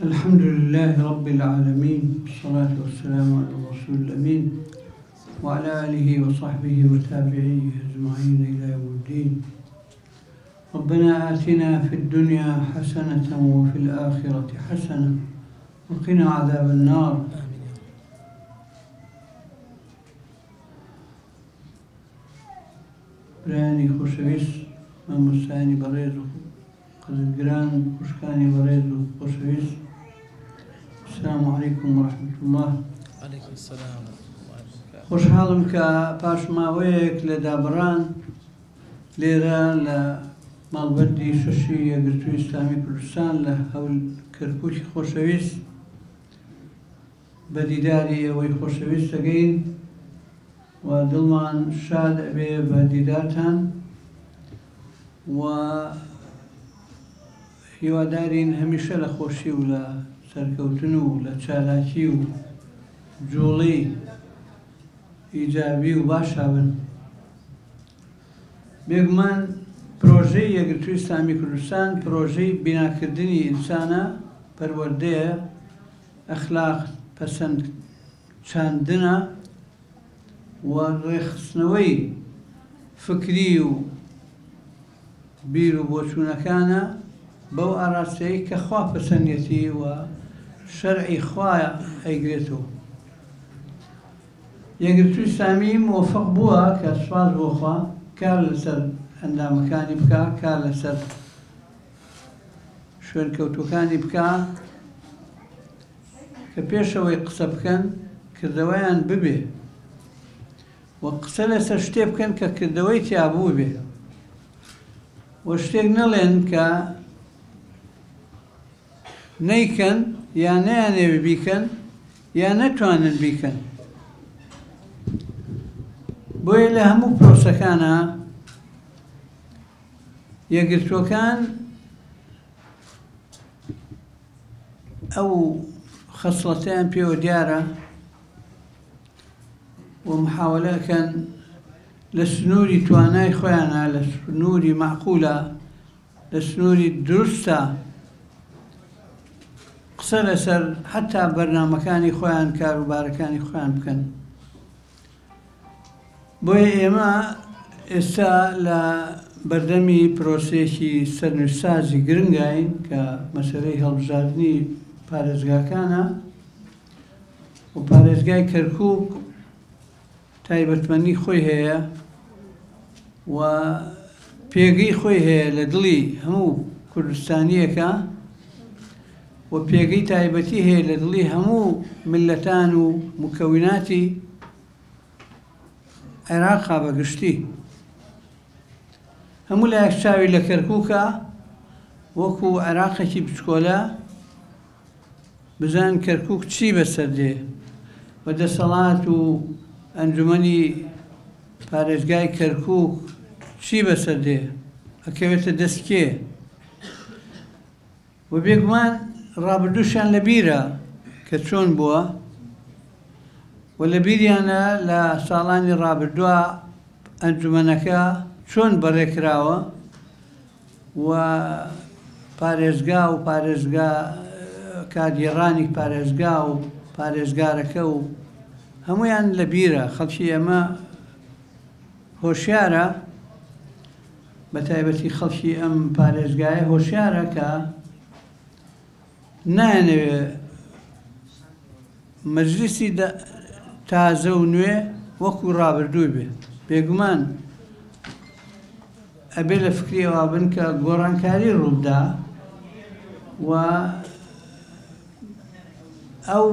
الحمد لله رب العالمين، والصلاة والسلام على الرسول الأمين وعلى آله وصحبه وتابعيه أجمعين إلى يوم الدين. ربنا آتنا في الدنيا حسنة وفي الآخرة حسنة وقنا عذاب النار. براني خوشويس مامۆستایانی بەڕێز و قەدرگران خوشکانی بەڕێز و خۆشەویست، السلام عليكم ورحمة الله. عليكم السلام ورحمة الله وبركاته. خوشحاڵم کە پاش ماوەیەک لە دابڕان لێرە لە ماڵبەردی شەشی یەکگرتووی ئیسلامی کوردستان لە هەول کەرکووکی خۆشەویست بە دیداری ئەوەی خۆشەویست دەگەین و دڵمان شاد ئەبێ بە دیدارتان و هیوادارین هەمیشە لە خۆشی و لە سەرکەوتن و لە چالاکی و جوڵی ئیجابی و باشا بن. بێگومان پرۆژەی یەکگرتووی ئیسلامی کوردستان پرۆژەی بیناکردنی ئینسانە، پەروەردەیە، ئەخلاق پەسەند چاندنە و ڕێخستنەوەی فکری و بیر و بۆچوونەکانە بەو ئاراستەیە کە خوا پەسەندێتی و شەرعی خوا ئەیگرێتەوە. یەکگرتووی ئیسلامی موفق بووە کە سوپاس بۆ خوا کار لەسەر ئەندامەکانی بکە، کار لەسەر شوێنکەوتوەکانی بکە کە پێشەوەی قسە بکەن کردەوەیان ببێ و قسە لەسەر شتێ بکەن کە کردەوەی تیابوو بێ و شتێک نەڵێن کە نەیکەن یا نەیانەوێ بیکەن یا نەتوانن بیکەن. بۆیە لە هەموو پرۆسەکانە یەکگرتووەکان ئەو خەسڵەتەیان پێوە دیارە و محاولەکەن لە سنووری توانای خۆیانە، لە سنووری معقولە، لە سنووری دروستە قسە لەسەر حتا بەرنامەکانی خۆیان، کاروبارەکانی خۆیان بکەن. بۆیە ئێمە ئێستا لە بەردەمی پرۆسەیەکی سەرنوشتسازی گرنگین کە مەسەلەی هەڵبژاردننی پارێزگاکانە و پارێزگای کەرکووک تایبەتمەندی خۆی هەیە و پێگەی خۆی هەیە لە دڵی هەموو کوردستانیەکە و پێگەی تایبەتی هەیە لە دڵی هەموو ملەتان و مکەویناتی عێراقا بەگشتی. هەموو لایەک چاوی لە کەرکووکە وەکو عێراقێکی بچکۆلە بزان کەرکووک چی بەسەر دێ و دەسەڵات و ئەنجومەنی پارێزگای کەرکووک چی بەسەر دێ، ئەکەوێتە دەست کێ. و بێگومان ڕابردووشیان لە بیرە کە چۆن بووە و لە بیریانە لە ساڵانی ڕابردووە ئەنجومەنەکە چۆن بەڕێکراوە و پارێزگا و پارێزگا کارگێڕانی پارێزگا و پارێزگارەکە و هەمویان لە بیرە. خەڵکی ئەمە هۆشیارە، بە تایبەتی خەڵکی ئەم پارێزگایە هۆشیارە کە نایەنەوێ مەجلیسی تازە و نوێ وەکو ڕابردووی بێ. بێگومان ئەبێ لە فکری ئەوە بن کە گۆڕانکاری ڕووبدا و ئەو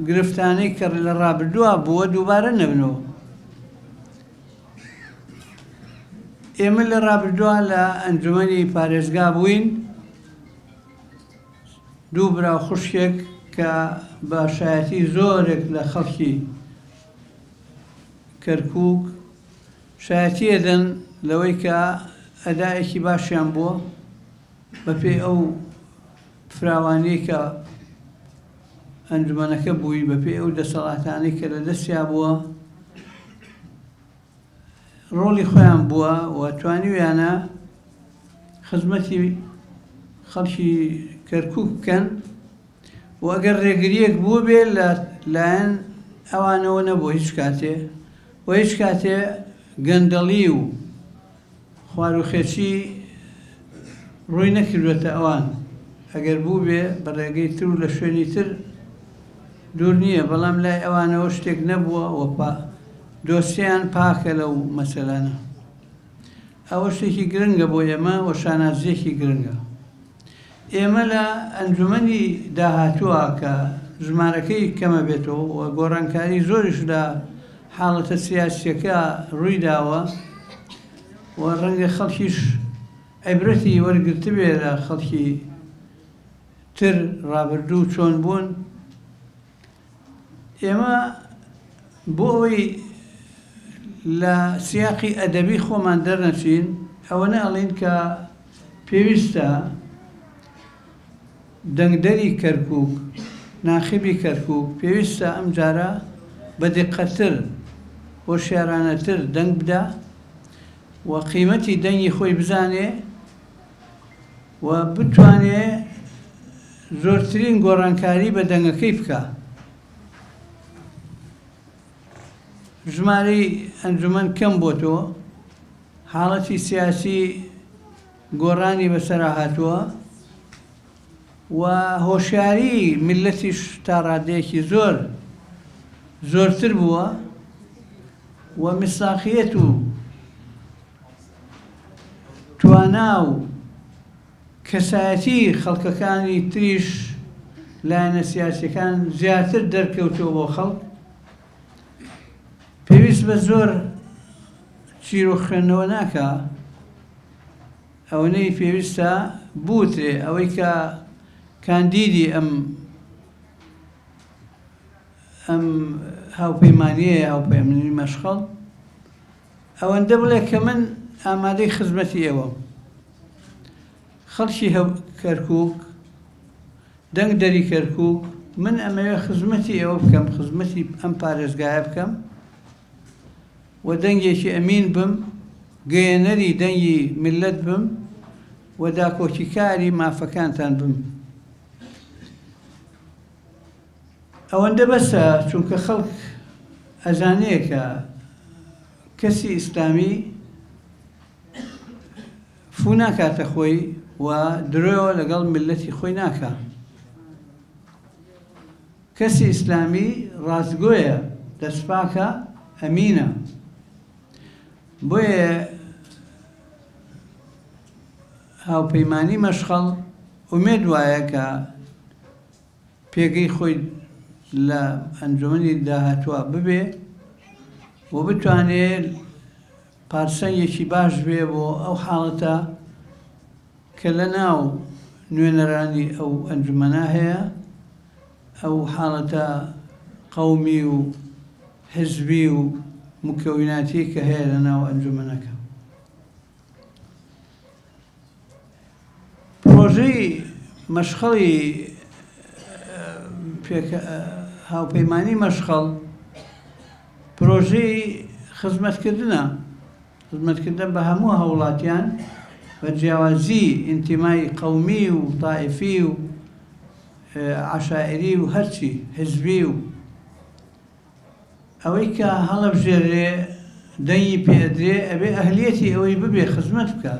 گرفتانەی کە لە ڕابردووە بووە دووبارە نەبنەوە. ئێمە لە ڕابردووە لە ئەنجومەنی پارێزگا بووین، دوو براو خوشکێک کە بە شایەتی زۆرێک لە خەڵکی کەرکووک شایەتی ئەدەن لەوەی کە ئەدایەکی باشیان بووە بەپێی ئەو فراوانەی کە ئەنجومەنەکە بووی، بەپێی ئەو دەسەڵاتانەی کە لە دەستیا بووە ڕۆڵی خۆیان بووە و توانیویانە خزمەتی خەڵکی کەرکووک بکەن وەگەر ڕێگریەک بوو بێ لایەن ئەوانەوە نەبوو هیچ کاتێ و هیچ کاتێ گەندەڵی و خواروخێچی ڕووی نەکردوێتە ئەوان ئەگەر بوو بێ بە ڕێگەی تر و لە شوێنی تر دوور نییە بەڵام لای ئەوانەوە شتێک نەبووە وە دۆسییان پاکە لەو مەسەلانە ئەوە شتێکی گرنگە بۆ ئێمە و شانازیەکی گرنگە ئێمە لە ئەنجومەنی داهاتووە کە ژمارەکەی کەمە بێتەوە و گۆڕانکاری زۆریش لە حاڵەتە سیاسیەکە ڕووی داوە و ڕەنگە خەڵکیش عیبرەتی وەرگرتبێ لە خەڵکی تر ڕابردوو چۆن بوون ئێمە بۆ ئەوەی لە سیاقی ئەدەبی خۆمان دەرنەچین ئەوە نەئەڵێن کە پێویستە دەنگدەری کەرکووک ناخیبی کەرکووک پێویستە ئەم جارە بە دقەتر هۆشیارانەتر دەنگ بدە و قیمەتی دەنگی خۆی بزانێ و بتوانێ زۆرترین گۆڕانکاری بە دەنگەکەی بکە ژمارەی ئەنجومەن کەم بۆتەوە حاڵەتی سیاسی گۆڕانی بەسەرا هاتووە و هۆشیاری میلەتیش تا ڕادەیەکی زۆرتر بووە و میساقیەت و توانا و کەسایەتی خەڵکەکانی تریش لایەنە سیاسیەکان زیاتر دەرکەوتەوە بۆ خەڵک پێویست بە زۆر چیر و خوێندنەوە ناکە ئەوەنەی پێویستە بوترێ ئەوەی کە کاندیدی ئەم هاوپەیمانیە هاوپەیمانی مەشخەڵ ئەوەندە بڵێ کە من ئامادەی خزمەتی ئێوە خەڵکی کەرکووک دەنگ دەری کەرکووک من ئەمەوێ خزمەتی ئێوە بکەم خزمەتی ئەم پارێزگایە بکەم و دەنگێکی ئەمین بم گەیەنەری دەنگی میلەت بم و داکۆکیکاری مافەکانتان بم ئەوەندە بەسە چونکە خەڵک ئەزانەیە کە کەسی ئیسلامی فو ناکاتە خۆی و درۆیەوە لەگەڵ میلەتی خۆی ناکە کەسی ئیسلامی ڕاستگۆیە دەستپاکە ئەمینە بۆیە هاوپەیمانی مەشخەڵ ئومێد وایە کە پێگەی خۆی لە ئەنجومەنی داهاتووە ببێ و بتوانێت پارسەنگێکی باش بێ بۆ ئەو حاڵەتە کە لە ناو نوێنەرانی ئەو ئەنجومەنە هەیە ئەو حاڵەتە قەومی و حزبی و مکەویناتی کە هەیە لە ناو ئەنجومەنەکە پرۆژەی مەشخەڵی هاوپەیمانی مەشخەڵ پرۆژەی خزمەتکردنە خزمەتکردن بە هەموو هەوڵاتیان بە جیاوازی ئینتیمای قەومی و تائیفی و عەشائیری و هەرچی حزبی و ئەوەی کە هەڵەبژێرێ دەنگی پێدرێ ئەبێ ئەهلیەتی ئەوەی ببێ خزمەت بکە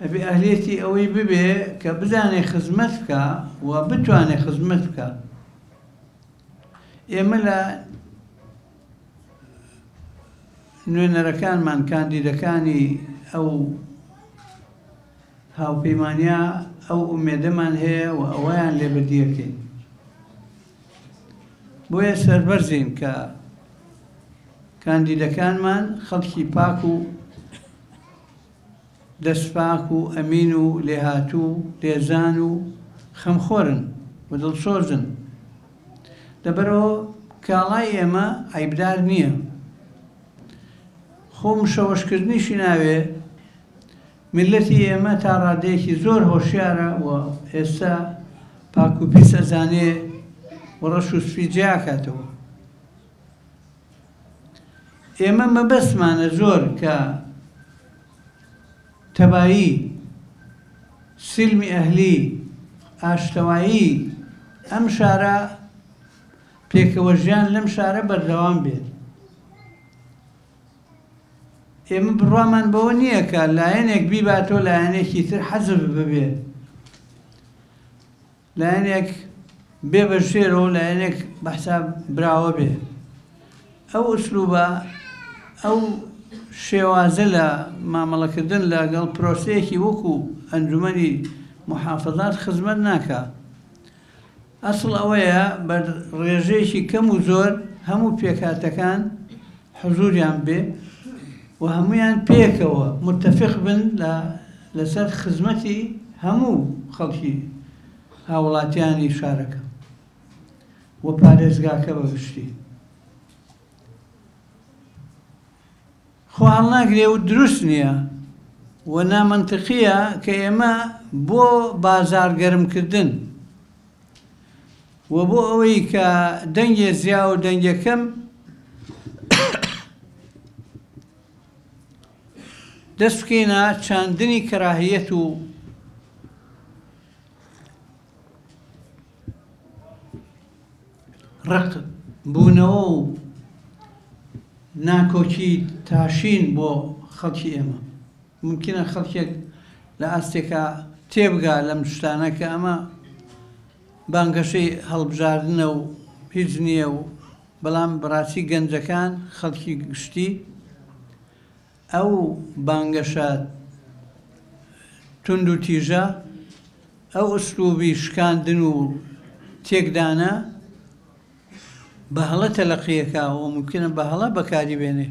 ئەبێ ئەهلیەتی ئەوەی ببێ کە بزانێ خزمەت بکە و بتوانێ خزمەت بکە ئێمە لە نوێنەرەکانمان کاندیدەکانی ئەو هاوپەیمانیە ئەو ئومێدەمان هەیە و ئەوەیان لێبەردیەکەین بۆیە سەربەرزین کە کاندیدەکانمان خەڵکی پاک و دەستپاک و ئەمین و لێهاتوو لێزان و خەمخۆرن و دڵسۆزن لەبەرەوە کاڵای ئێمە عیبدار نییە خۆم شەوەشکردنیشی ناوێ میلەتی ئێمە تا ڕادەیەکی زۆر هۆشیارە و ئێستا پاک و پیس ئەزانێ و ڕەش و سپی جیاکاتەوە ئێمە مەبەستمانە زۆر کە تەبایی سلمی ئەهلی ئاشتەوایی ئەم شارە پێکەوەژیان لەم شارە بەردەوام بێت. ئێمە بڕوامان بەوە نییە کە لایەنێک بیباتەوە لایەنێکی تر حەزب ببێت، لایەنێک بێ بە ژێرەوە لایەنێک بەحساب براوە بێ. ئەو ئوسلوبە ئەو شێوازە لە مامەڵەکردن لەگەڵ پرۆسەیەکی وەکو ئەنجومەنی محافەزات خزمەت ناکە. ئەسڵ ئەوەیە بە ڕێژەیەکی کەم و زۆر هەموو پێکهاتەکان حزوریان بێ و هەمویان پێکەوە متفق بن لەسەر خزمەتی هەموو خەڵکی هاوڵاتیانی شارەکە و پارێزگاکە بەگشتی. خۆ هەڵناگرێ و دروست نییە و نامەنتقیە کە ئێمە بۆ بازارگەرمکردن و بۆ ئەوەی کە دەنگێ زیا و دەنگەکەم دەست بکەینە چاندنی کەراهیەت و ڕق بوونەوە و ناکۆکی تاشین بۆ خەڵکی ئێمە. ممکنە خەڵکێک لە ئاستێکە تێبگا لەم شتانە کە ئەمە بانگەشەی هەڵبژاردنە و هیچ نییە و بەڵام بەڕاستی گەنجەکان خەڵکی گشتی ئەو بانگەشە تند و تیژە، ئەو ئوسلوبی شکاندن و تێکدانە بەهەڵە تەلەقیەکە و ممکنە بەهەڵە بەکاری بێنێ.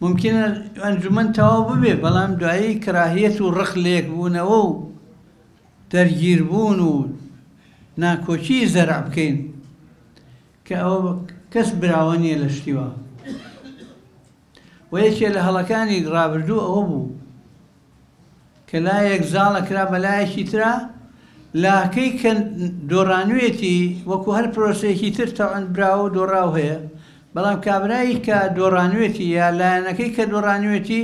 ممکنە ئەنجومەن تەواو ببێ بەڵام دوایی کراهیەت و ڕق لێک بوونەوە و دەرگیربوون و ناکۆچی زەرع بکەین کە ئەوە کەس براوە نییە لە شتیوە. و یەکێ لە هەڵەکانی ڕابردوو ئەوە بوو کە لایەک زاڵە کرا بە لایەکی ترا لاکەی کە دۆڕانوێتی وەکو هەر پرۆسەیەکی تر تەواند براوە و دۆڕاو هەیە، بەڵام کابرایی کە دۆڕانوێتی یا لایەنەکەی کە دۆڕانوێتی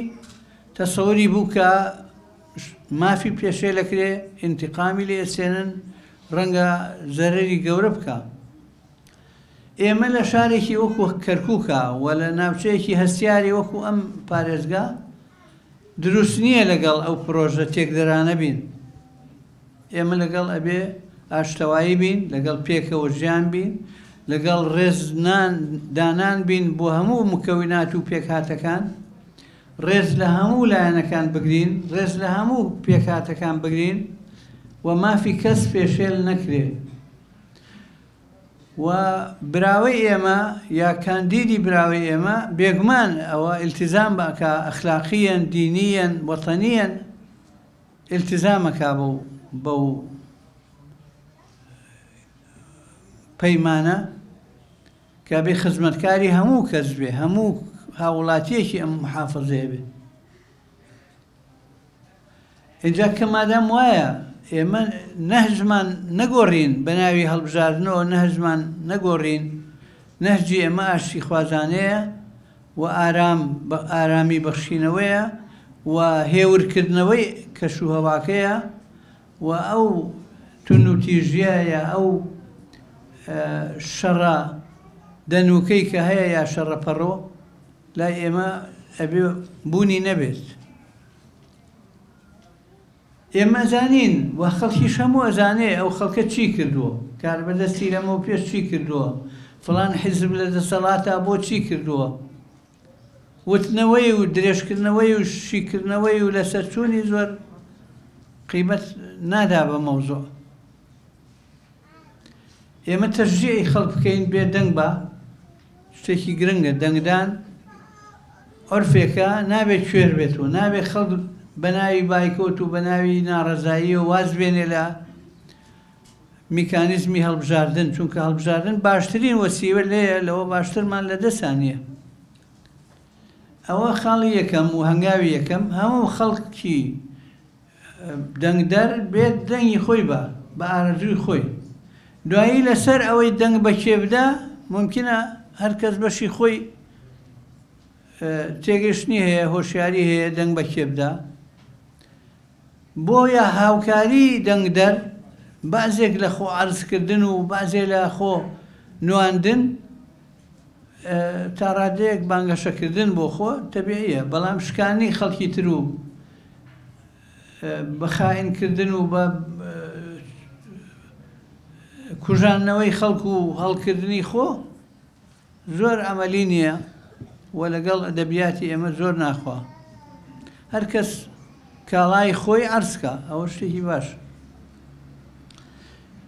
تەسەوری بوو کە مافی پێشێ لەکرێ ئینتیقامی لێ ئەسێنن ڕەنگە زەرەری گەورە بکە. ئێمە لە شارێکی وەکو کەرکووکە و لە ناوچەیەکی هەستیاری وەکو ئەم پارێزگا دروست نییە لەگەڵ ئەو پرۆژە تێکدەرانە بین. ئێمە لەگەڵ ئەبێ ئاشتەوایی بین، لەگەڵ پێکەوە ژیان بین، لەگەڵ ڕێز دانان بین بۆ هەموو مکەوینات و پێکهاتەکان، ڕێز لە هەموو لایەنەکان بگرین، ڕێز لە هەموو پێکهاتەکان بگرین و مافی کەس پێشێل نەکرێ. و براوەی ئێمە یا کاندیدی براوەی ئێمە بێگومان ئەوە ئیلتیزام بکە ئەخلاقیەن، دینیەن، وەتەنیەن ئیلتیزامەکە بەو پەیمانە کە بێ خزمەتکاری هەموو کەس بێ، هەموو هاوڵاتیەکی ئەم محافەزەیە بێ. اینجا کە مادام وایە ئێمە نەهجمان نەگۆڕین بە ناوی هەڵبژاردنەوە، نەهجمان نەگۆڕین، نەهجی ئێمە ئاشتی خوازانەیە و ئارامی بەخشینەوەیە و هێورکردنەوەی کەشوهەواکەیە و ئەو تون و تیژیایە ئەو شەڕە دەنوکەی کە هەیە یا شەڕەپەڕۆ لای ئێمە ئەبێ بوونی نەبێت. ئێمە زانین و خەڵکیش هەموو ئەزانێ ئەو خەڵکە چی کردووە، کاربەدەستی لەمە و پێش چی کردووە، فڵان حیزب لە دەسەڵاتە بۆ چی کردووە، وتنەوەی و درێژکردنەوەی و شیکردنەوەی و لەسەرچوونی زۆر قیمەت نادا بە مەوزوع. ئێمە تەشجیعی خەڵک بکەین بێ دەنگ بە شتێکی گرنگە. دەنگدان عورفێکە نابێت کوێر بێتەوە، نابێت خەڵک بە ناوی بایکۆت و بە ناوی ناڕەزایی و واز بێنێ لە میکانیزمی هەڵبژاردن، چونکە هەڵبژاردن باشترین وەسیلە لێیە، لەوە باشترمان لە دەسانیە. ئەوە خاڵی یەکەم و هەنگاوی یەکەم هەموو خەڵکی دەنگدەر بێت دەنگی خۆی بە ئارەزووی خۆی. دوایی لەسەر ئەوەی دەنگ بە کێبدا ممکنە هەر کەس بەشی خۆی تێگەشتنی هەیە، هۆشیاری هەیە دەنگ بە کێبدا. بۆیە هاوکاری دەنگدەر بعضێک لە خۆ عەرزکردن و بعضێ لە خۆ نواندن تا ڕادەیەک بانگەشەکردن بۆ خۆ تەبیعیە، بەڵام شکانی خەڵکی تر و بە خائینکردن و بە کوژانەوەی خەڵک و هەڵکردنی خۆ زۆر ئەمەلی نییە و لەگەڵ ئەدەبیاتی ئێمە زۆر ناخوا. هەر کەس کاڵای خۆی عەرزکە، ئەوە شتێکی باش.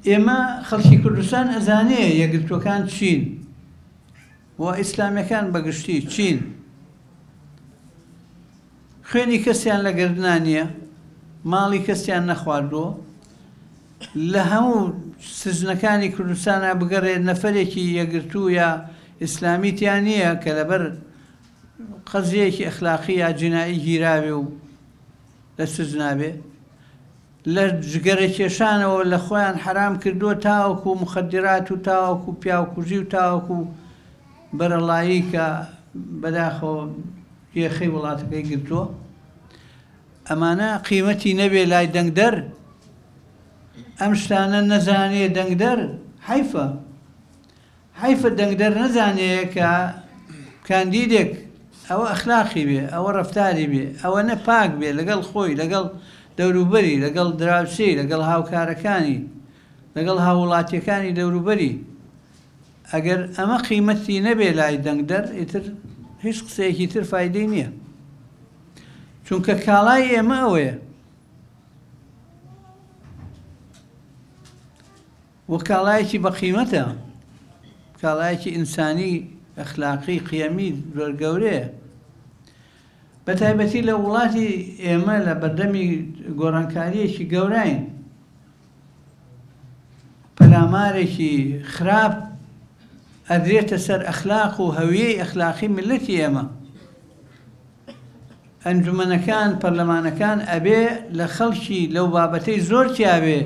ئێمە خەڵکی کوردستان ئەزانێ یەکگرتووەکان چین و ئیسلامیەکان بەگشتی چین، خوێنی کەسیان لە گردنا نییە، ماڵی کەسیان نەخواردووە، لە هەموو سزنەکانی کوردستانە بگەڕێت نەفەرێکی یەکگرتوو یا ئیسلامیتیان نییە کە لەبەر قەزیەکی ئەخلاقی یا جینایی گیراوێ و لە سزنابێ، لە جگەرە کێشانەوە لە خۆیان حرام کردووە تاوەکو مخدرات و تاوەکو پیاوکوژی و تاوەکو بەرەڵایی کە بەداخەوە یێخەی وڵاتەکەی گرتووە. ئەمانە قیمەتی نەبێ لای دەنگدەر، ئەم شتانە نەزانێ دەنگدەر، حەیفە دەنگدەر نەزانێ کە کاندیدێک ئەوە ئەخلاقی بێ، ئەوە ڕەفتاری بێ، ئەوە نە پاک بێ لەگەڵ خۆی، لەگەڵ دەوروبەری، لەگەڵ دراوسێ، لەگەڵ هاوکارەکانی، لەگەڵ هاوڵاتیەکانی دەوروبەری. ئەگەر ئەمە قیمەتی نەبێ لای دەنگدەر، ئیتر هیچ قسەیەکی تر فایدەی نییە، چونکە کاڵای ئێمە ئەوەیە و کاڵایەکی بەقیمەتە، کاڵایەکی ئینسانی ئەخلاقی قیەمی زۆر گەورەیە. بە تایبەتی لە وڵاتی ئێمە لە بەردەمی گۆڕانکاریەکی گەوراین، پەلامارێکی خراپ ئەدرێتە سەر ئەخلاق و هەویەی ئەخلاقی ملەتی ئێمە. ئەنجومەنەکان پەرلەمانەکان ئەبێ لە خەڵکی لەو بابەتەی زۆر تیاوێ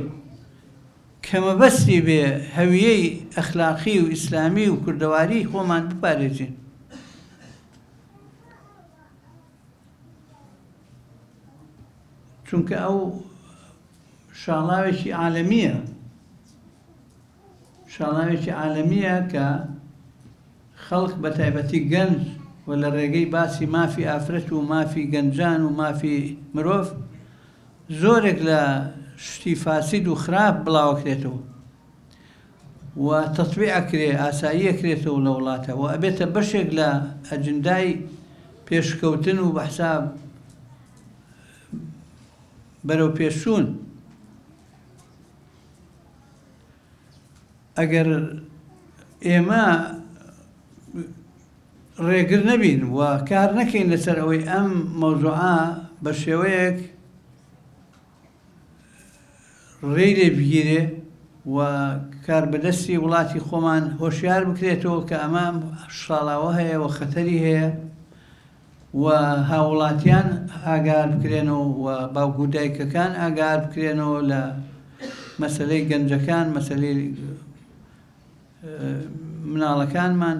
کە مەبەستی بێ هەویەی ئەخلاقی و ئیسلامی و کوردەواری خۆمان بپارێزین. چونکە ئەو شاڵاوێکی عالەمیە کە خەڵک بە تایبەتی گەنج و لە ڕێگەی باسی مافی ئافرەت و مافی گەنجان و مافی مرۆڤ زۆرێک لە شتی فاسید و خراپ بڵاوەکرێتەوە و تەطبیعەکرێ، ئاسایی ئەکرێتەوە لە وڵاتە و ئەبێتە بەشێک لە ئەجندای پێشکەوتن و بەحسا بەرەو پێشچوون. ئەگەر ئێمە ڕێگر نەبین و کار نەکەین لەسەر ئەوەی ئەم مەوزوعە بە شێوەیەک ڕێی لێ بگیرێ و کار بەدەستی وڵاتی خۆمان هۆشیار بکرێتەوە کە ئەمە شاڵاوە هەیە و خەتەری هەیە و هاوڵاتیان ئاگار بکرێنەوە و باوکو و دایکەکان ئاگار بکرێنەوە لە مەسەلەی گەنجەکان، مەسەلەی مناڵەکانمان.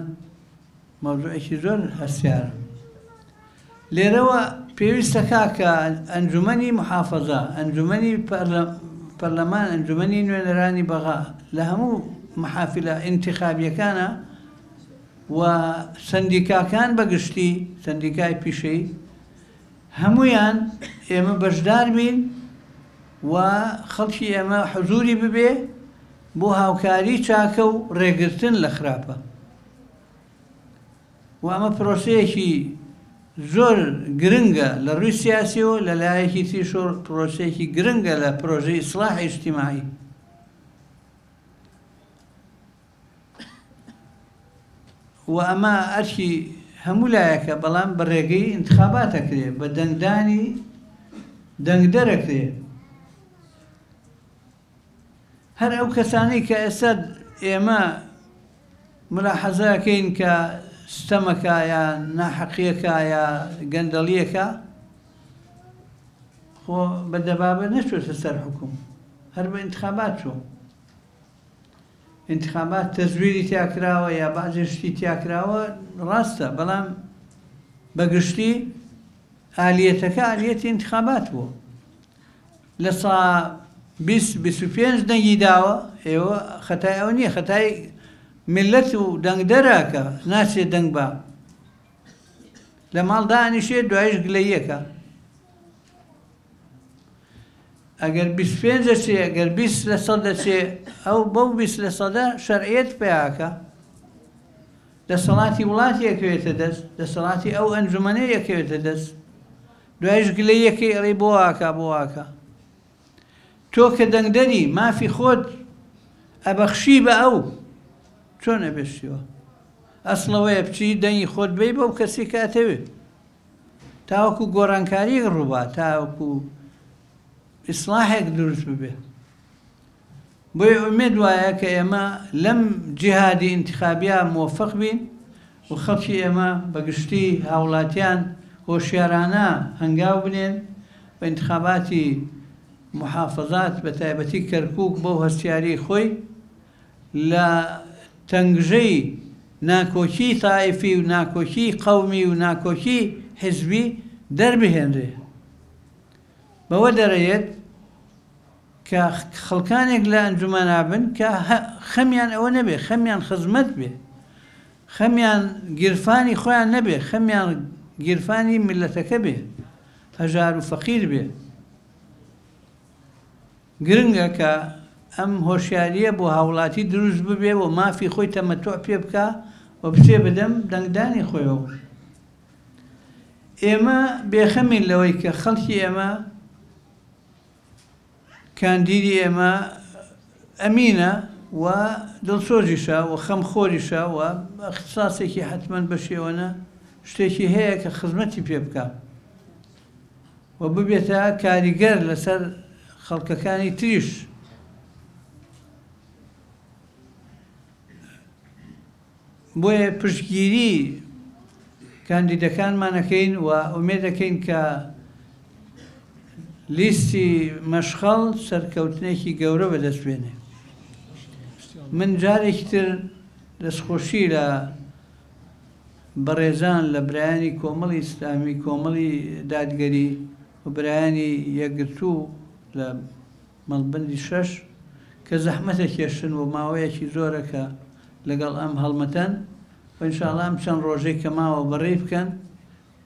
مەوزوعێکی زۆر هەستیارە. لێرەوە پێویستە کە ئەنجومەنی محافەزە، ئەنجومەنی پەرلەمان، ئەنجومەنی نوێنەرانی بەغا لە هەموو مەحافلە ئینتیخابیەکانە و سەندیکاکان بەگشتی سەندیکای پیشەی هەمویان ئێمە بەشدار بین و خەڵکی ئێمە حزوری ببێ بۆ هاوکاری چاکە و ڕێگرتن لە خراپە. و ئەمە پرۆسەیەکی زۆر گرنگە لە ڕووی سیاسیەوە، لە لایەکی تریشۆ پرۆسەیەکی گرنگە لە پرۆژەی ئیسلاحی ئیجتیماعی. و ئەمە ئەرکی هەموو لایەکە، بەڵام بە ڕێگەی ئینتخاباتەکرێ، بە دەنگدانی دەنگدەرەکرێ. هەر ئەو کەسانەی کە ئێستا ئێمە ملاحەزەکەین کە ستەمەکە یا ناحەقیەکە یا گەندەڵیەکە، خۆ بە دەبابە نەچۆتە سەر حکوم، هەر بە ئینتخابات چۆ. ئینتخابات تەزویری تیاکراوە یا بەعزێشتی تیاکراوە ڕاستە، بەڵام بەگشتی ئالیەتەکە ئالیەتی ئینتخابات بوو. لە سا 25 دەنگی داوە ئێوە خەتای ئەو نییە، خەتای ملت و دەنگدەراکە ناچێ دەنگ بە لە ماڵ دانیشێ دوایش گلەیەکە. ئەگەر 25 دەچێ ئەگەر 20% دەچێ ئەو بەو 20% شەرعیەت پێیاکە، دەسەڵاتی وڵاتی یەکەوێتە دەست، دەسەڵاتی ئەو ئەنجومەنەی یەکەوێتە دەست، دوایش گلەیەکەی ئەڵێ بۆ واکە بۆ واکە. تۆ کە دەنگدەری مافی خۆت ئەبەخشی بە ئەو چۆن ئەبێشتیوە؟ ئەسڵەوەیە بچی دەنگی خۆت بێی بەو کەسی کە ئەتەوێت، تاوەکو گۆڕانکاری ڕووبا، تاوەکو ئیسلاحێک دروست ببێ. بۆیە ئومێد وایە کە ئێمە لەم جیهادی ئینتیخابیە موفق بین و خەڵکی ئێمە بەگشتی هاوڵاتیان هۆشیارانە هەنگاو بنێن بە ئینتیخاباتی محافظات بە تایبەتی کەرکووک بەو هەستیاری خۆی لە تەنگژەی ناکۆکی تایفی و ناکۆکی قەومی و ناکۆکی حیزبی دەربهێنرێ. بەوە دەرەیێت کە خەڵکانێک لە ئەنجومەنا بن کە خەمیان ئەوە نەبێ، خەمیان خزمەت بێ، خەمیان گیرفانی خۆیان نەبێ، خەمیان گیرفانی میلەتەکە بێ، هەژار و فەقیر بێ. گرنگە کە ئەم هۆشیاریە بۆ هاوڵاتی دروست ببێ و مافی خۆی تەمەتوع پێ بکە و بچێ بدەم دەنگدانی خۆیەوە. ئێمە بێخەمین لەوەی کە خەڵکی ئێمە کاندیدی ئێمە ئەمینە و دڵسۆزیشە و خەمخۆریشە و اختصاسێکی حتمەن بەشێوەنە شتێکی هەیە کە خزمەتی پێ بکە و ببێتە کاریگەر لەسەر خەڵکەکانی تریش. بۆیە پشتگیری کاندیدەکانمانەکەین و ئومێد دەکەین کە لیستی مەشخەڵ سەرکەوتنێکی گەورە بەدەست بێنێ. من جارێکی تر دەستخۆشی لە بەڕێزان لە برایانی کۆمەڵی ئیسلامی، کۆمەڵی دادگەری و برایانی یەکگرتوو لە مەڵبەندی 6 کە زەحمەتە کێشن و ماوەیەکی زۆرەکە لەگەڵ ئەم هەڵمەتەن و ئینشاءڵڵا ئەم چەند ڕۆژەی کە ماوە بەڕێ بکەن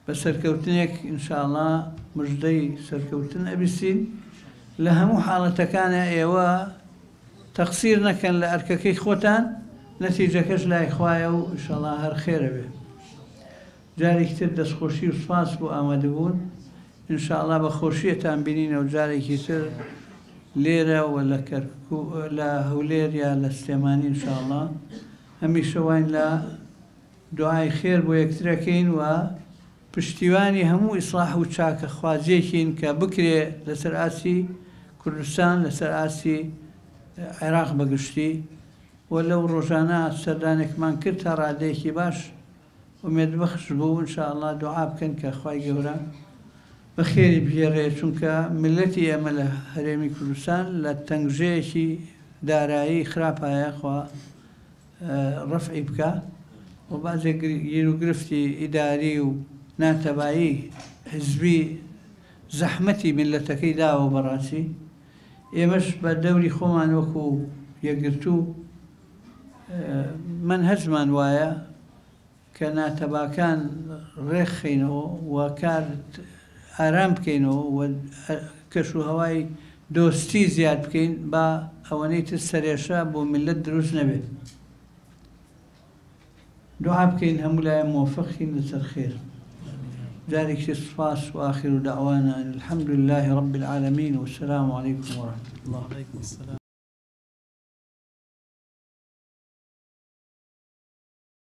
بە سەرکەوتنێک ئینشاءڵڵا مژدەی سەرکەوتن ئەبیستین. لە هەموو حاڵەتەکانە ئێوە تەقسیر نەکەن لە ئەرکەکەی خۆتان، نەتیجەکەش لای خوایە و ئینشاءڵڵا هەر خێرە بێ. جارێکی تر دەستخۆشی و سوپاس بۆ ئامادەبوون. ئینشاءڵڵا بە خۆشیەتان بینینەوە جارێکی تر لێرە و لە هەولێر یا لە سلێمانی ئینشاءڵڵا. هەمیشە واین لە دوعای خێر بۆ یەکترەکەین و پشتیوانی هەموو ئیسلاح و چاکە خوازیەکین کە بکرێ لەسەر ئاسی کوردستان، لەسەر ئاسی عێراق بەگشتی و لەو ڕۆژانە سەردانێکمان کرد تا ڕادەیەکی باش ئومێدبەخش بوو. ئینشاءڵڵا دوعا بکەن کە خوای گەورە بە خێری بگێڕێ، چونکە ملەتی ئێمە لە هەرێمی کوردستان لە تەنگژەیەکی دارایی خراپایە خوا ڕەفعی بکە و بازێک گیر و گرفتی ئیداری و ناتەبایی حزبی زەحمەتی میلەتەکەی داوە بەڕاستی. ئێمەش بە دەوری خۆمان وەکو یەکگرتوو منهەجمان وایە کە ناتەباکان ڕێکخینەوە و کار ئارام بکەینەوە و کەش و هەوای دۆستی زیاد بکەین با ئەوەنەی تر سەرێشە بۆ میلەت دروست نەبێت. دوعا بکەین هەموو لایە موفقین لەسەر خێر. جارێکی سوپاس و آخر دعوانا الحمد لله رب العالمين والسلام عليكم ورحمة الله.